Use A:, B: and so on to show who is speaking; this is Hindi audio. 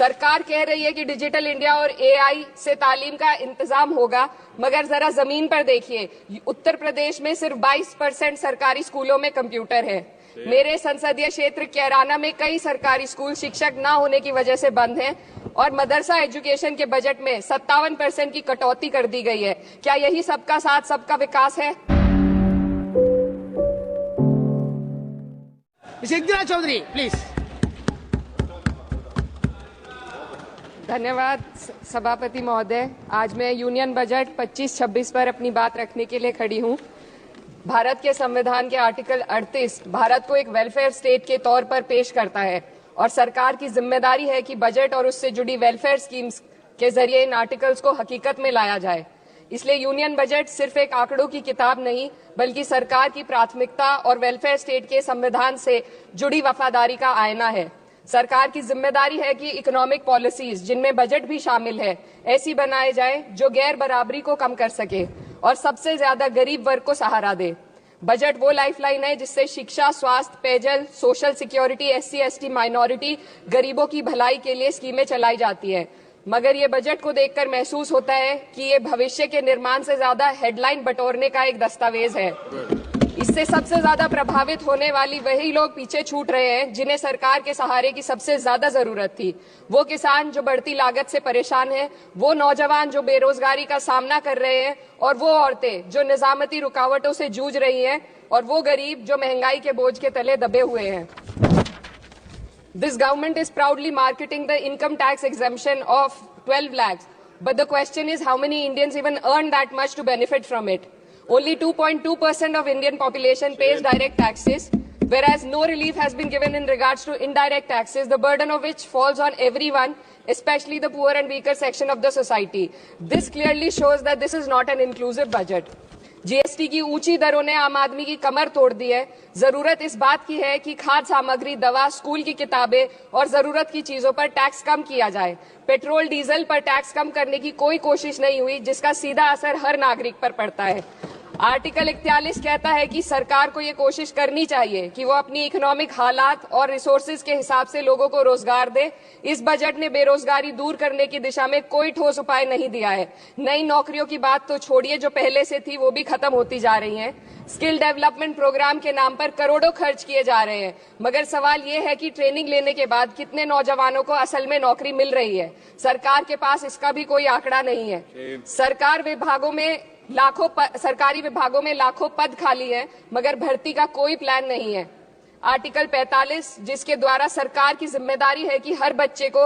A: सरकार कह रही है कि डिजिटल इंडिया और एआई से तालीम का इंतजाम होगा, मगर जरा जमीन पर देखिए, उत्तर प्रदेश में सिर्फ 22% सरकारी स्कूलों में कंप्यूटर है। मेरे संसदीय क्षेत्र कैराना में कई सरकारी स्कूल शिक्षक न होने की वजह से बंद हैं और मदरसा एजुकेशन के बजट में 57% की कटौती कर दी गई है। क्या यही सबका साथ सबका विकास है?
B: इंदिरा चौधरी प्लीज।
A: धन्यवाद सभापति महोदय। आज मैं यूनियन बजट 25-26 पर अपनी बात रखने के लिए खड़ी हूं। भारत के संविधान के आर्टिकल 38 भारत को एक वेलफेयर स्टेट के तौर पर पेश करता है और सरकार की जिम्मेदारी है कि बजट और उससे जुड़ी वेलफेयर स्कीम्स के जरिए इन आर्टिकल्स को हकीकत में लाया जाए। इसलिए यूनियन बजट सिर्फ एक आंकड़ों की किताब नहीं, बल्कि सरकार की प्राथमिकता और वेलफेयर स्टेट के संविधान से जुड़ी वफादारी का आईना है। सरकार की जिम्मेदारी है कि इकोनॉमिक पॉलिसीज, जिनमें बजट भी शामिल है, ऐसी बनाए जाए जो गैर बराबरी को कम कर सके और सबसे ज्यादा गरीब वर्ग को सहारा दे। बजट वो लाइफलाइन है जिससे शिक्षा, स्वास्थ्य, पेयजल, सोशल सिक्योरिटी, SC/ST माइनॉरिटी, गरीबों की भलाई के लिए स्कीमें चलाई जाती है। मगर ये बजट को देखकर महसूस होता है कि ये भविष्य के निर्माण से ज्यादा हेडलाइन बटोरने का एक दस्तावेज है। इससे सबसे ज्यादा प्रभावित होने वाली वही लोग पीछे छूट रहे हैं जिन्हें सरकार के सहारे की सबसे ज्यादा जरूरत थी। वो किसान जो बढ़ती लागत से परेशान हैं, वो नौजवान जो बेरोजगारी का सामना कर रहे हैं और वो औरतें जो निजामती रुकावटों से जूझ रही हैं और वो गरीब जो महंगाई के बोझ के तले दबे हुए हैं। This government is proudly marketing the income tax exemption of 12 lakhs, but the question is how many Indians even earn that much to benefit from it? Only 2.2% of Indian population pays direct taxes, whereas no relief has been given in regards to indirect taxes, the burden of which falls on everyone, especially the poor and weaker section of the society. This clearly shows that this is not an inclusive budget. GST की ऊंची दरों ने आम आदमी की कमर तोड़ दी है। जरूरत इस बात की है कि खाद्य सामग्री, दवा, स्कूल की किताबें और जरूरत की चीजों पर टैक्स कम किया जाए। पेट्रोल, डीजल पर टैक्स कम करने की कोई कोशिश नहीं हुई, जिसका सीधा असर हर नागरिक पर पड़ता है। आर्टिकल 41 कहता है कि सरकार को ये कोशिश करनी चाहिए कि वो अपनी इकोनॉमिक हालात और रिसोर्सेज के हिसाब से लोगों को रोजगार दे। इस बजट ने बेरोजगारी दूर करने की दिशा में कोई ठोस उपाय नहीं दिया है। नई नौकरियों की बात तो छोड़िए, जो पहले से थी वो भी खत्म होती जा रही हैं। स्किल डेवलपमेंट प्रोग्राम के नाम पर करोड़ों खर्च किए जा रहे हैं, मगर सवाल ये है कि ट्रेनिंग लेने के बाद कितने नौजवानों को असल में नौकरी मिल रही है। सरकार के पास इसका भी कोई आंकड़ा नहीं है। सरकारी विभागों में लाखों पद खाली हैं, मगर भर्ती का कोई प्लान नहीं है। आर्टिकल 45 जिसके द्वारा सरकार की जिम्मेदारी है कि हर बच्चे को